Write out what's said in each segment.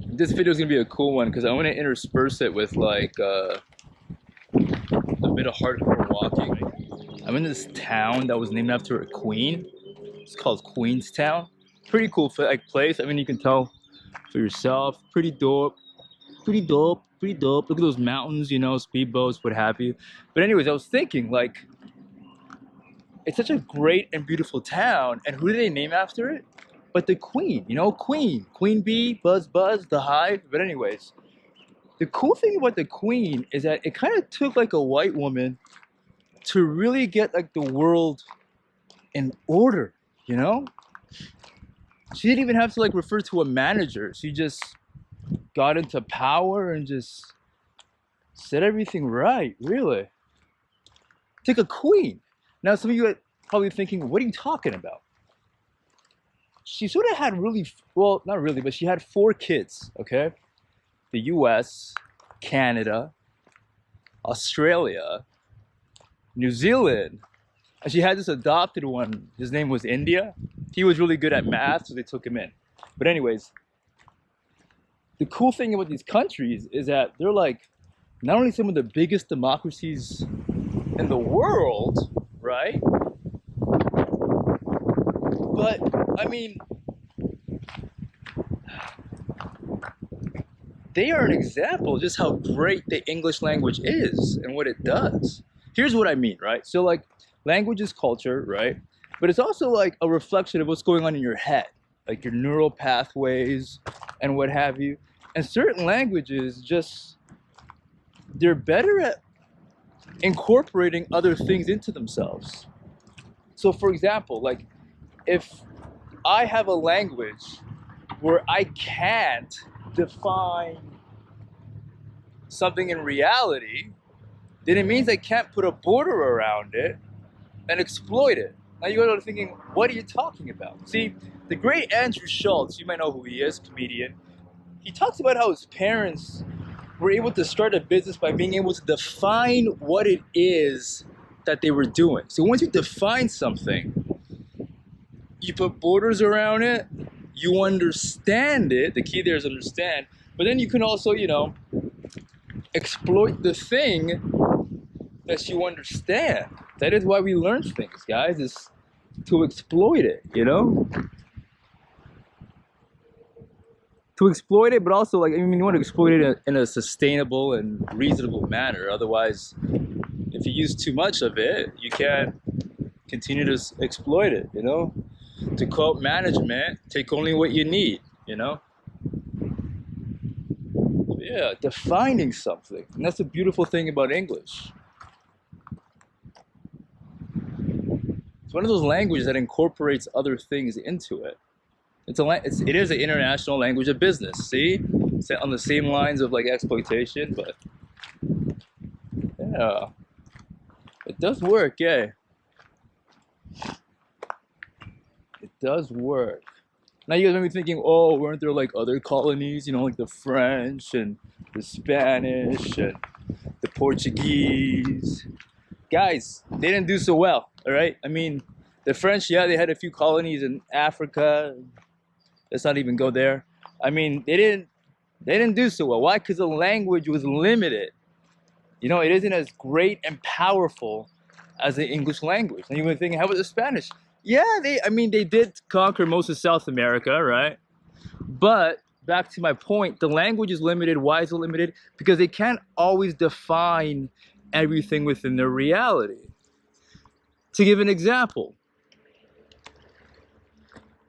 This video is gonna be a cool one because I want to intersperse it with like a bit of hardcore walking. I'm in this town that was named after a queen. It's called Queenstown. Pretty cool like place. I mean, you can tell for yourself. Pretty dope. Pretty dope. Pretty dope. Look at those mountains, you know, speedboats, what have you. But anyways, I was thinking like, it's such a great and beautiful town, and who did they name after it? But the queen, you know, Queen Bee, Buzz Buzz, the Hive. But anyways, the cool thing about the queen is that it kind of took like a white woman to really get like the world in order, you know? She didn't even have to like refer to a manager. She just got into power and just set everything right, really. Take a queen. Now some of you are probably thinking, what are you talking about? She sort of had really, well, not really, but she had 4 kids, okay? The US, Canada, Australia, New Zealand, and she had this adopted one. His name was India. He was really good at math, so they took him in. But anyways, the cool thing about these countries is that they're like not only some of the biggest democracies in the world, right? But I mean, they are an example of just how great the English language is and what it does. Here's what I mean, right? So like language is culture, right? But it's also like a reflection of what's going on in your head, like your neural pathways and what have you. And certain languages just, they're better at incorporating other things into themselves. So for example, like if I have a language where I can't define something in reality, then it means I can't put a border around it and exploit it. Now you go to thinking, what are you talking about? See, the great Andrew Schultz, you might know who he is, comedian, he talks about how his parents were able to start a business by being able to define what it is that they were doing. So once you define something, you put borders around it, you understand it, the key there is understand, but then you can also, you know, exploit the thing that you understand. That is why we learn things, guys, is to exploit it, you know? To exploit it, but also, like, I mean, you want to exploit it in a sustainable and reasonable manner. Otherwise, if you use too much of it, you can't continue to exploit it, you know? To quote management, take only what you need, you know? Yeah, defining something. And that's the beautiful thing about English. It's one of those languages that incorporates other things into it. It is an international language of business, see? It's on the same lines of like exploitation, but yeah, it does work, yeah. It does work. Now you guys might be thinking, oh, weren't there like other colonies, you know, like the French and the Spanish and the Portuguese? Guys, they didn't do so well, all right? I mean, the French, yeah, they had a few colonies in Africa. Let's not even go there. I mean, they didn't do so well. Why? Because the language was limited. You know, it isn't as great and powerful as the English language. And you were thinking, how about the Spanish? Yeah, they did conquer most of South America, right? But back to my point, the language is limited. Why is it limited? Because they can't always define everything within their reality. To give an example,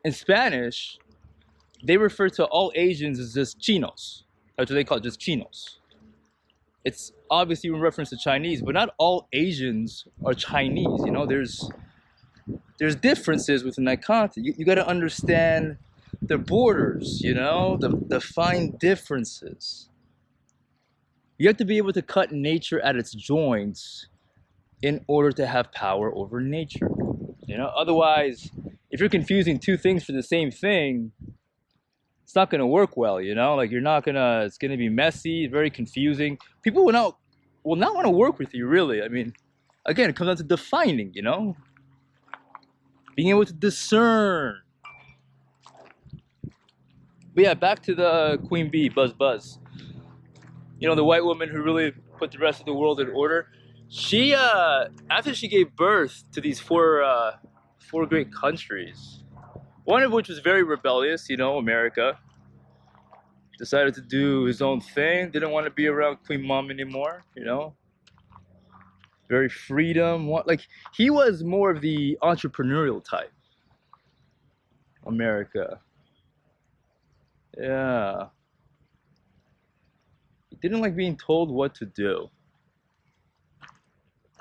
in Spanish, they refer to all Asians as just chinos. That's what they call it, just chinos. It's obviously in reference to Chinese, but not all Asians are Chinese. You know, there's differences within that content. You got to understand the borders, you know, the fine differences. You have to be able to cut nature at its joints in order to have power over nature. You know, otherwise, if you're confusing two things for the same thing, it's not going to work well, you know? Like it's going to be messy, very confusing. People will not want to work with you, really. I mean, again, it comes down to defining, you know? Being able to discern. But yeah, back to the Queen Bee, Buzz Buzz. You know, the white woman who really put the rest of the world in order. She, after she gave birth to these four great countries, one of which was very rebellious, you know, America, decided to do his own thing, didn't want to be around Queen Mom anymore, you know, very freedom. Like, he was more of the entrepreneurial type, America. Yeah. He didn't like being told what to do.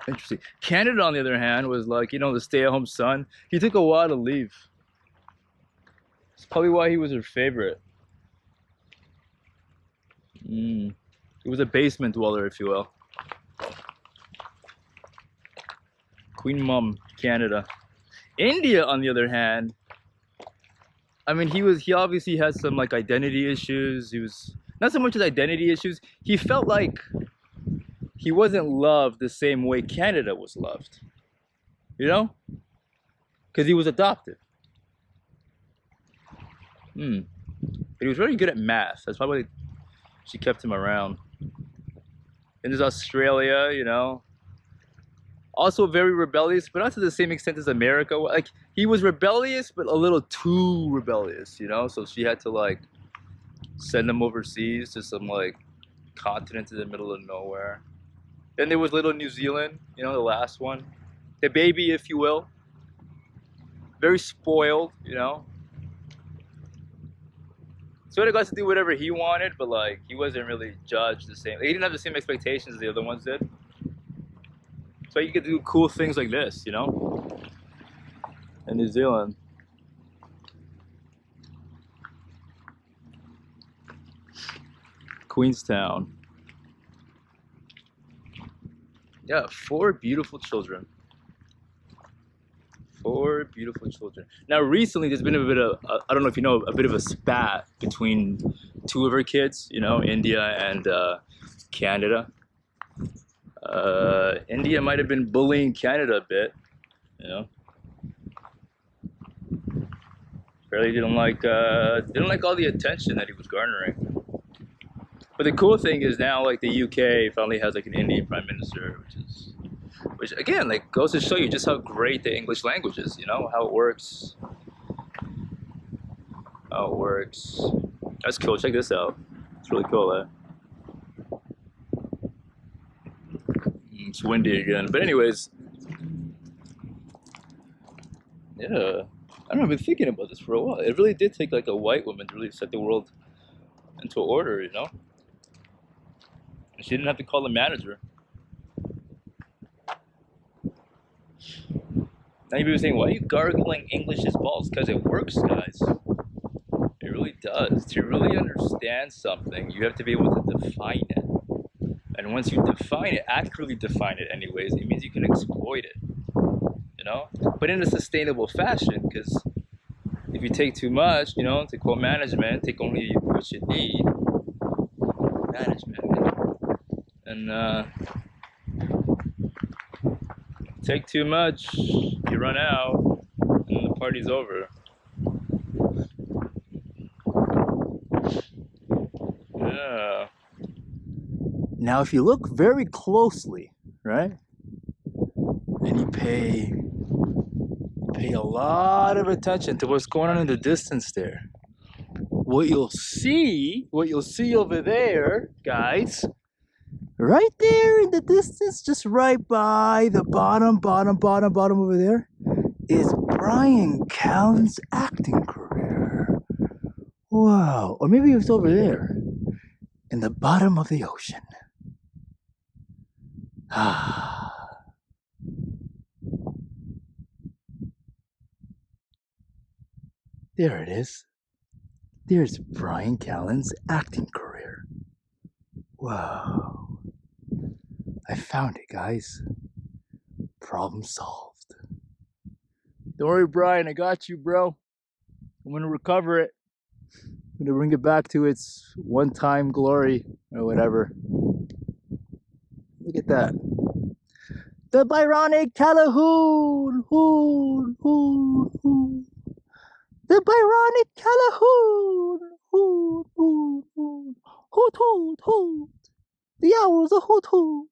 Interesting. Canada, on the other hand, was like, you know, the stay-at-home son. He took a while to leave. It's probably why he was her favorite. He was a basement dweller, if you will. Queen Mom, Canada. India, on the other hand, I mean, he obviously has some like identity issues. He was not so much as identity issues. He felt like he wasn't loved the same way Canada was loved. You know? Because he was adopted. But he was very good at math. That's probably she kept him around. And there's Australia, you know. Also very rebellious, but not to the same extent as America. Like, he was rebellious, but a little too rebellious, you know? So she had to, like, send him overseas to some, like, continent in the middle of nowhere. Then there was little New Zealand, you know, the last one. The baby, if you will. Very spoiled, you know? Sort of got to do whatever he wanted, but, like, he wasn't really judged the same. He didn't have the same expectations as the other ones did. So you could do cool things like this, you know? In New Zealand. Queenstown. Yeah, 4 beautiful children. 4 beautiful children. Now, recently, there's been a bit of, I don't know if you know, a bit of a spat between 2 of her kids, you know, India and Canada. India might have been bullying Canada a bit, you know. Apparently didn't like all the attention that he was garnering. But the cool thing is now, like, the UK finally has like an Indian prime minister, which again, like, goes to show you just how great the English language is. You know how it works. How it works. That's cool. Check this out. It's really cool, eh? It's windy again. But anyways, yeah. I don't know, I've been thinking about this for a while. It really did take like a white woman to really set the world into order, you know? And she didn't have to call the manager. Now people are saying, why are you gargling English's balls? Because it works, guys. It really does. To really understand something, you have to be able to define it. And once you define it, accurately define it anyways, it means you can exploit it. You know? But in a sustainable fashion, because if you take too much, you know, to quote management, take only what you need. Management. And take too much, you run out, and the party's over. Yeah. Now, if you look very closely, right, and you pay a lot of attention to what's going on in the distance there, what you'll see over there, guys, right there in the distance, just right by the bottom over there, is Brian Callen's acting career. Wow. Or maybe it was over there, in the bottom of the ocean. There it is. There's Brian Callen's acting career. Wow. I found it, guys. Problem solved. Don't worry, Brian. I got you, bro. I'm going to recover it. I'm going to bring it back to its one-time glory or whatever. Look at that. The Byronic Calhoun! Hoon, hoon, hoon. The Byronic Calhoun! Hoon. hot, hot, hot. The hours are hot, hot.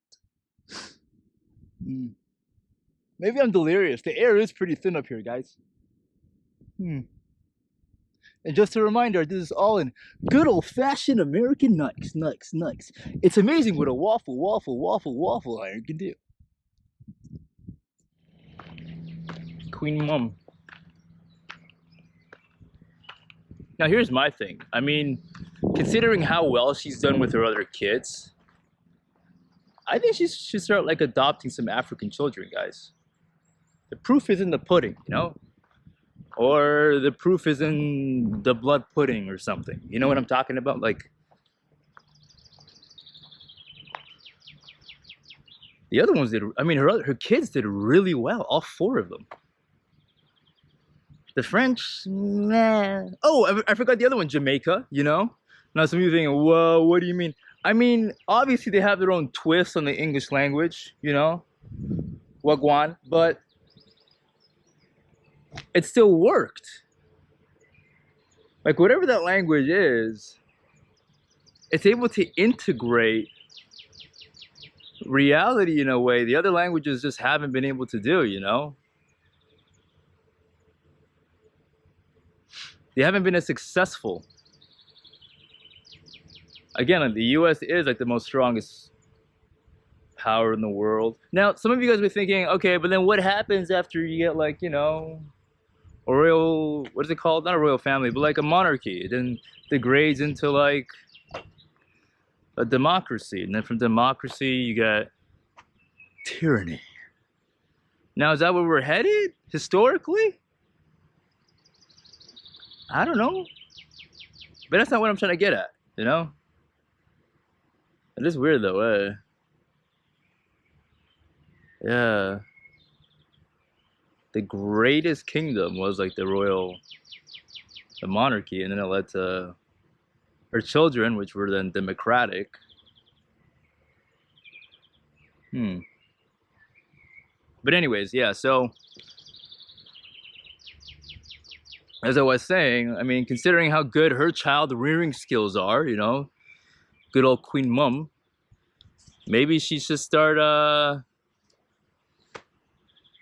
Maybe I'm delirious. The air is pretty thin up here, guys. And just a reminder, this is all in good old-fashioned American nikes, nikes, nikes. It's amazing what a waffle iron can do. Queen Mum. Now here's my thing. I mean, considering how well she's done with her other kids, I think she should start like adopting some African children, guys. The proof is in the pudding, you know? Or the proof is in the blood pudding or something. You know what I'm talking about? Like, the other ones did, I mean, her kids did really well, all 4 of them. The French, nah. Oh, I forgot the other one, Jamaica, you know? Now some of you thinking, whoa, what do you mean? I mean, obviously they have their own twist on the English language, you know? Wagwan, but it still worked. Like, whatever that language is, it's able to integrate reality in a way the other languages just haven't been able to do, you know? They haven't been as successful. Again, the US is like the most strongest power in the world. Now, some of you guys will be thinking, okay, but then what happens after you get like, you know, a royal, what is it called? Not a royal family, but like a monarchy. It then degrades into like a democracy. And then from democracy, you got tyranny. Now, is that where we're headed historically? I don't know. But that's not what I'm trying to get at, you know? It is weird though, eh? Yeah. The greatest kingdom was like the monarchy, and then it led to her children, which were then democratic. But anyways, yeah, so as I was saying, I mean, considering how good her child rearing skills are, you know, good old Queen Mum, maybe she should start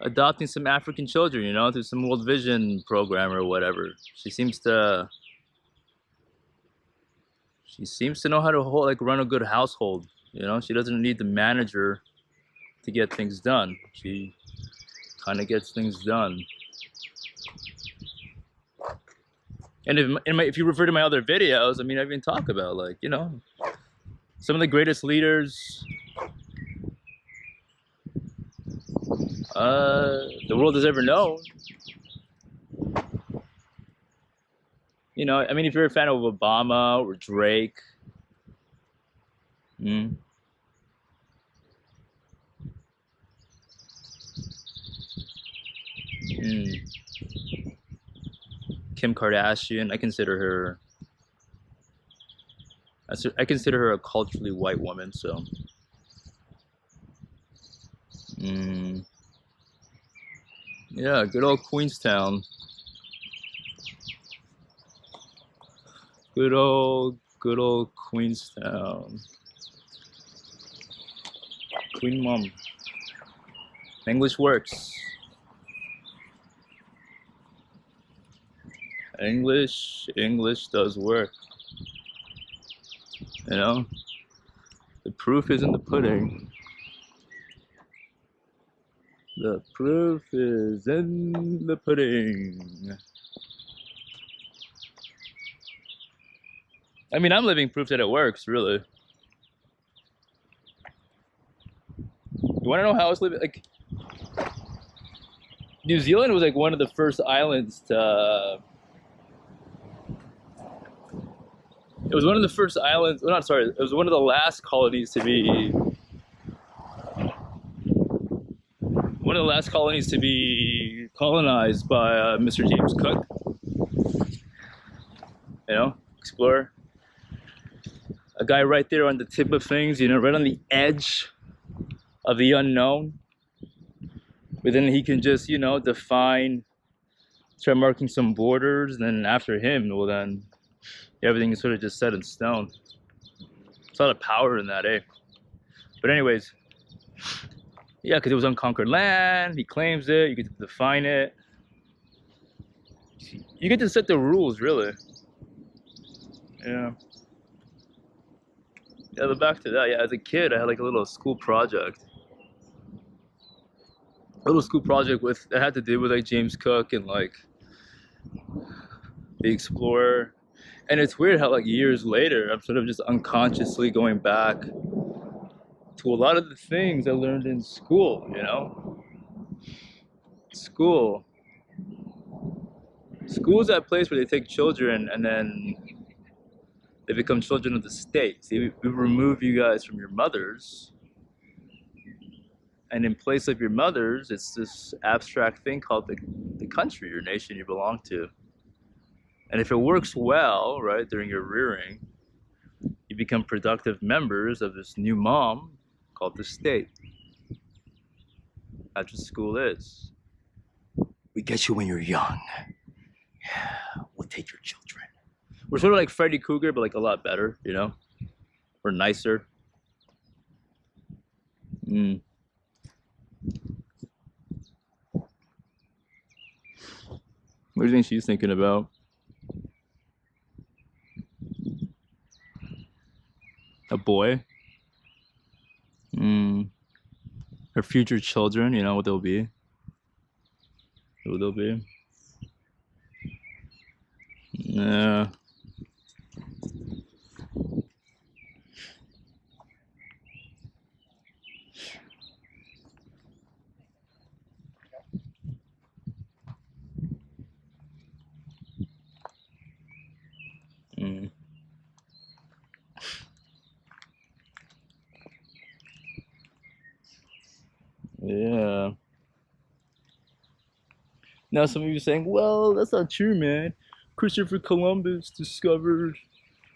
adopting some African children, you know, through some World Vision program or whatever. She seems to know how to run a good household, you know. She doesn't need the manager to get things done. She kind of gets things done. And if you refer to my other videos, I mean, I even talk about, like, you know, some of the greatest leaders the world has ever known. You know, I mean, if you're a fan of Obama or Drake, Kim Kardashian, I consider her a culturally white woman, so yeah, good old Queenstown. Good old Queenstown. Queen Mum. English works. English does work. You know? The proof is in the pudding. The proof is in the pudding. I mean, I'm living proof that it works, really. You want to know how I was living? Like, New Zealand was like one of the first islands to... It was one of the first islands... Well, not sorry. It was one of the last colonies to be... One of the last colonies to be colonized by Mr. James Cook. You know, explorer. A guy right there on the tip of things, you know, right on the edge of the unknown. But then he can just, you know, start marking some borders, and then after him, well then, everything is sort of just set in stone. It's a lot of power in that, eh? But anyways, yeah, because it was unconquered land. He claims it. You get to define it. You get to set the rules, really. Yeah. Yeah, but back to that. Yeah, as a kid, I had like a little school project. A little school project with that had to do with like James Cook and like the explorer. And it's weird how like years later, I'm sort of just unconsciously going back to a lot of the things I learned in school, you know? School. School is that place where they take children and then they become children of the state. See, we remove you guys from your mothers, and in place of your mothers, it's this abstract thing called the country, your nation you belong to. And if it works well, right, during your rearing, you become productive members of this new mom called the state. That's what school is. We get you when you're young. Yeah, we'll take your children. We're sort of like Freddy Krueger, but like a lot better, you know? Or nicer. Mm. What do you think she's thinking about? A boy? Mm. Her future children, you know what they'll be? Who they'll be? Yeah. Mm. Yeah. Now some of you are saying, well, that's not true, man. Christopher Columbus discovered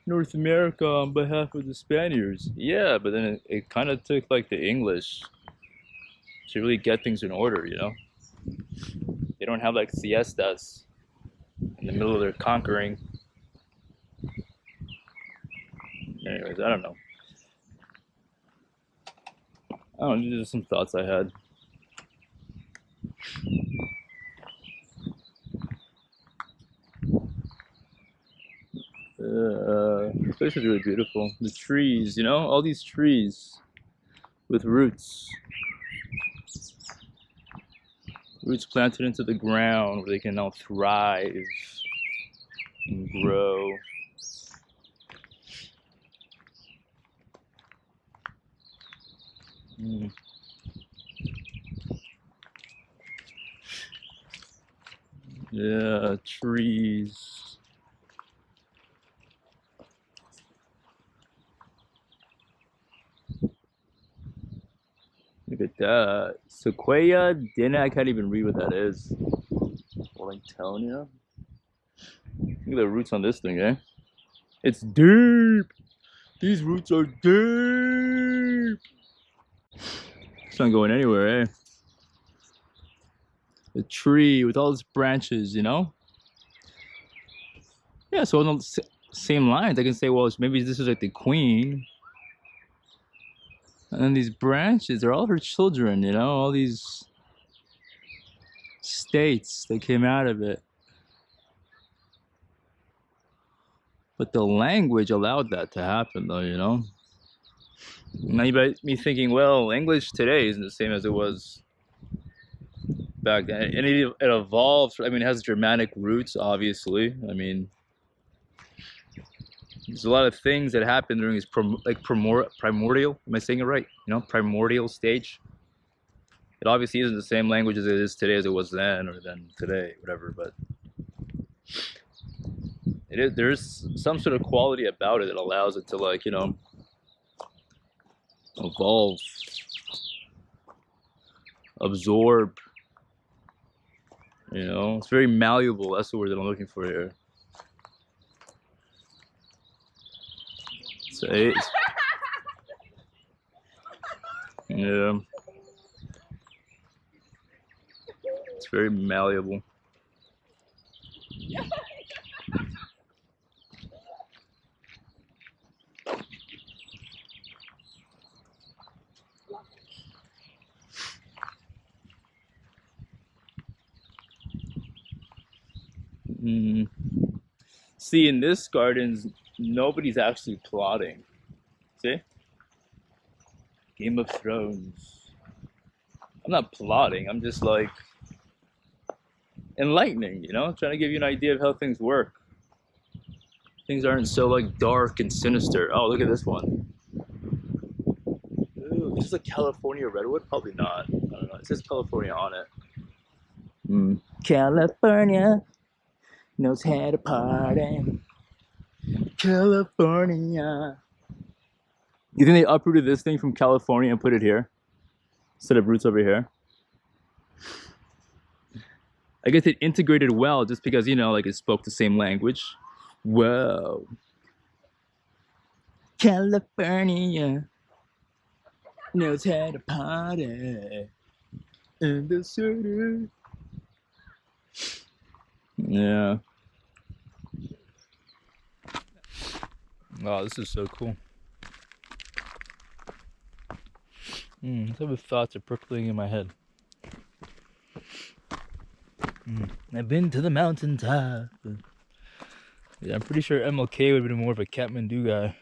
North America on behalf of the Spaniards. Yeah, but then it kind of took like the English to really get things in order, you know? They don't have like siestas in the middle of their conquering. Anyways, I don't know. I don't know, just some thoughts I had. This place is really beautiful. The trees, you know, all these trees with roots. Roots planted into the ground where they can now thrive and grow. Mm. Yeah, trees. Look at that. Sequoia Dina, I can't even read what that is. Wellingtonia? Look at the roots on this thing, eh? It's deep! These roots are deep! It's not going anywhere, eh? The tree with all its branches, you know? Yeah, so on the same lines, I can say, well, maybe this is like the queen. And then these branches are all her children, you know? All these states that came out of it. But the language allowed that to happen, though, you know? Now you might be thinking, well, English today isn't the same as it was back then. And it evolved. I mean, it has Germanic roots, obviously. I mean, there's a lot of things that happened during his primordial. Am I saying it right? You know, primordial stage. It obviously isn't the same language as it is today as it was then or then today, whatever. But it is. There's some sort of quality about it that allows it to, like, you know, evolve, absorb. You know, it's very malleable. That's the word that I'm looking for here. So yeah, it's very malleable. See, in this gardens, nobody's actually plotting. See? Game of Thrones. I'm not plotting. I'm just like enlightening, you know? Trying to give you an idea of how things work. Things aren't so like dark and sinister. Oh, look at this one. Ooh, this is a California redwood? Probably not. I don't know. It says California on it. California knows how to party. California. You think they uprooted this thing from California and put it here instead of roots over here? I guess it integrated well just because, you know, like it spoke the same language. Whoa. California knows how to party in the city. Yeah. Wow, this is so cool. Some of the thoughts are percolating in my head. I've been to the mountaintop. Yeah, I'm pretty sure MLK would have been more of a Kathmandu guy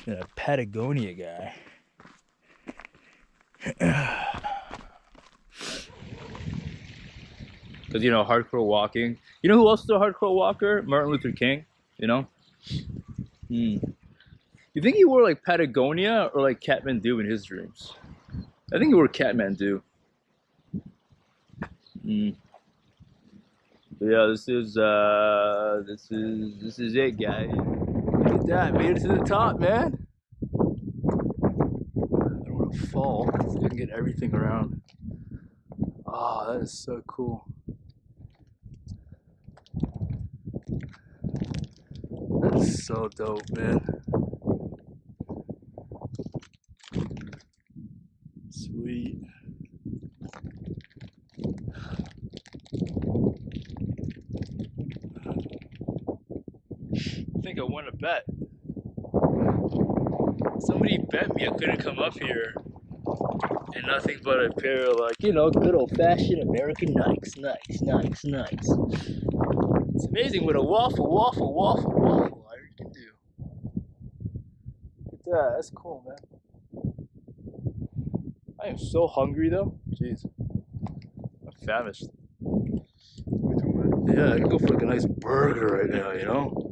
than a Patagonia guy. Because, you know, hardcore walking. You know who else is a hardcore walker? Martin Luther King, you know? You think he wore like Patagonia or like Kathmandu in his dreams? I think he wore Kathmandu. Yeah, this is it, guys. Look at that, made it to the top, man. I don't want to fall. So I can get everything around. Oh, that is so cool. That is so dope, man. Sweet. I think I won a bet. Somebody bet me I couldn't come up here in nothing but a pair of, like, you know, good old-fashioned American Nikes. Nice. It's amazing what a waffle iron can do. Look at that. That's cool, man. I am so hungry, though. Jeez. I'm famished. Yeah, I can go for like a nice burger right now, you know?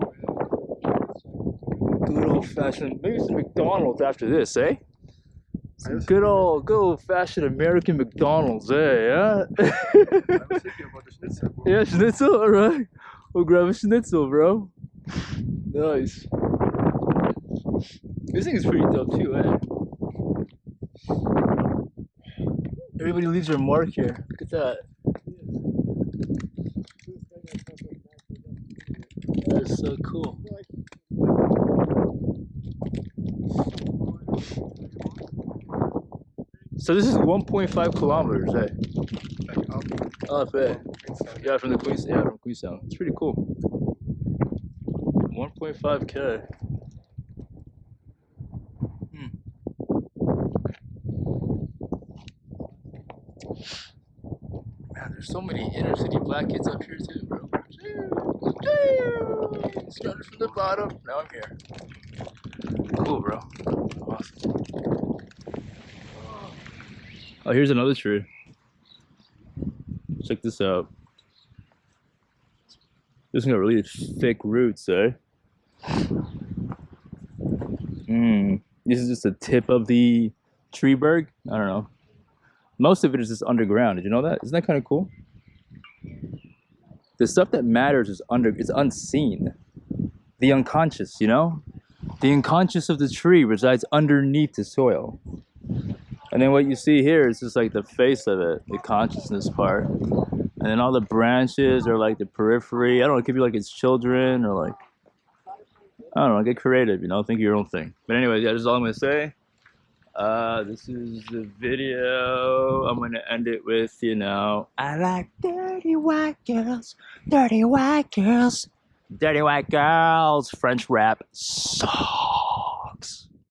Good old-fashioned, maybe some McDonald's after this, eh? Some good old-fashioned American McDonald's, eh? Yeah. I was thinking about the schnitzel, bro. Yeah, schnitzel, alright. We'll grab a schnitzel, bro. Nice. This thing is pretty dope too, eh? Everybody leaves their mark here. Look at that. That is so cool. So this is 1.5 kilometers, eh? Up, eh? Yeah, from the Queenstown. Yeah, from Queenstown. It's pretty cool. 1.5K. Man, there's so many inner city black kids up here too, bro. Started from the bottom, now I'm here. Cool, bro. Awesome. Oh, here's another tree. Check this out. This one got really thick roots, eh? This is just the tip of the tree berg. I don't know. Most of it is just underground. Did you know that? Isn't that kind of cool? The stuff that matters is unseen. The unconscious, you know? The unconscious of the tree resides underneath the soil. And then what you see here is just like the face of it, the consciousness part. And then all the branches are like the periphery. I don't know, it could be like its children or like, I don't know, get creative, you know, think of your own thing. But anyway, yeah, this is all I'm gonna say. This is the video. I'm gonna end it with, you know, I like dirty white girls, dirty white girls, dirty white girls, French rap song.